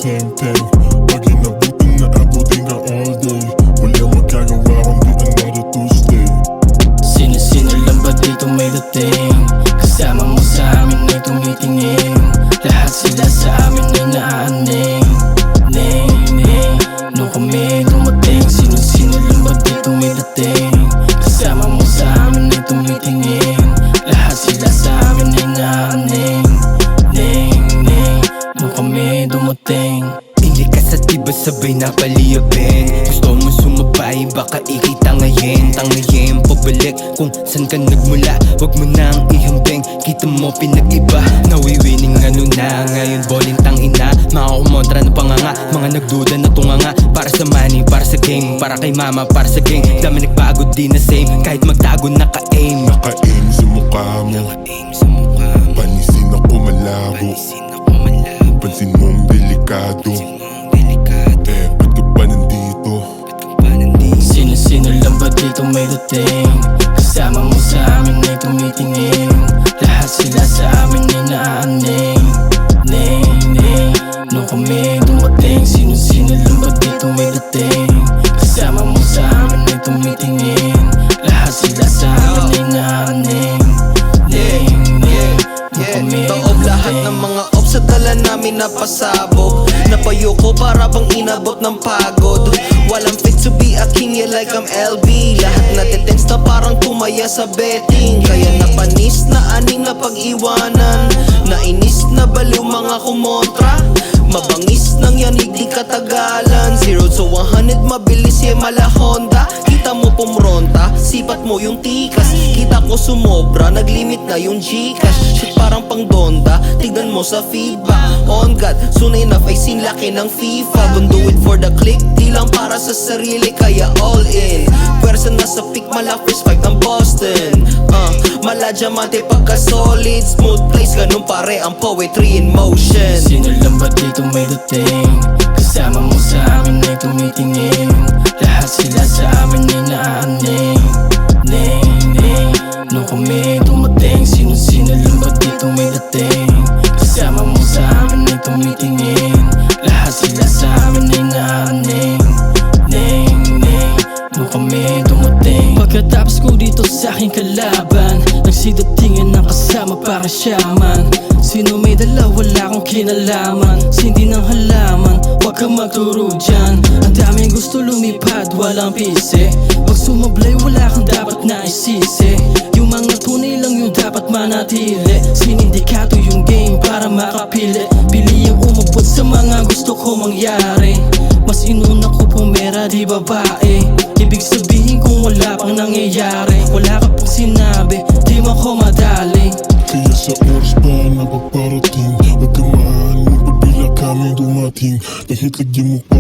same thing. Pag inabutin na abutin ka all day, wala magagawa kundi another Tuesday. Sino-sino lang ba dito may dating? Kasama mo sa amin ay tumitingin. Lahat sila sa amin ay naaaning. Nung kami dumating, sino-sino lang ba dito may dating? Kasama mo sa amin ay tumitingin. Lahat sila sa amin ay naaaning. Nung kami dumating. Hindi ka sa tiba sabay na paliyabin. Gusto mo sumabay, baka ikita ngayon. Tangayin, pabalik kung saan ka nagmula. Wag mo nang ihambing, kita mo pinag-iba. Nawiwining ano na, ngayon boling tangina. Mga kumontra na panganga, mga nagduda na tunganga. Para sa money, para sa game, para kay mama, para sa gang. Dami nagbago di na same, kahit magtago naka-aim. Naka-aim sa mukha mo, panisin ako malabo. Pansin mong delikado, ba't ka pa nandito? Sino-sino lang ba dito may dating? Kasama mo sa amin ay tumitingin. Lahat sila sa amin ay naaaning. Nung kami dumating, sino-sino lang ba dito may dating? Kasama mo sa amin ay tumitingin. Lahat sila sa amin ay naaaning. Taob lahat ng mga ops sa dala namin napasabog. Napayo ko para bang inabot ng pagod. Walang fit to be a king, yeah, like I'm LB. Lahat natitense na parang tumaya sa betting. Kaya napanis na aning na pag-iwanan. Nainis na baliw mga kumontra. Mabangis ng yanig di katagalan. 0 to 100 mabilis, yeah, mala Honda. Kita mo pumronta, sipat mo yung tikas. Kita ko sumobra, naglimit na yung Gcash. Shit parang pang donda, tignan mo sa feedback. On God, soon enough ay sinlaki ng FIFA. Don't do it for the click, di lang para sa sarili, kaya all in. Pwersa na sa peak, mala first fight ng Boston. Mala diamante pagka solid, smooth place, ganun pare ang poetry in motion. Sino lang ba dito may dating? Kasama mo sa amin ay tumitingin. Lahat sila sa amin ay naaaning. Nung kami dumating, sino-sino lang ba dito may dating? Kasama mo sa amin ay tumitingin. Lahat sila sa amin ay naaaning. Nung kami dumating. Pagkatapos ko dito sa aking kalaban, nagsidatingin ng kasama para shaman. Sino may dala, wala akong kinalaman. Sindi ng halaman, wag kang magturo dyan. Ang daming gusto lumipad, walang pisi. Pag sumablay, wala kang dapat na isisi. Yung mga tunay lang yung dapat manatili. Sinindikato yung game para makapili. Pili yung umabot sa mga gusto ko mangyari. Mas inuna ko pumera di babae. Ibig sabihin kung wala pang nangyayari, wala ka pang sinabi, di mo ko madali. Kaya sa oras pa napaparating, huwag kang maaaring pabila kaming dumating. Kahit lagyan mo pa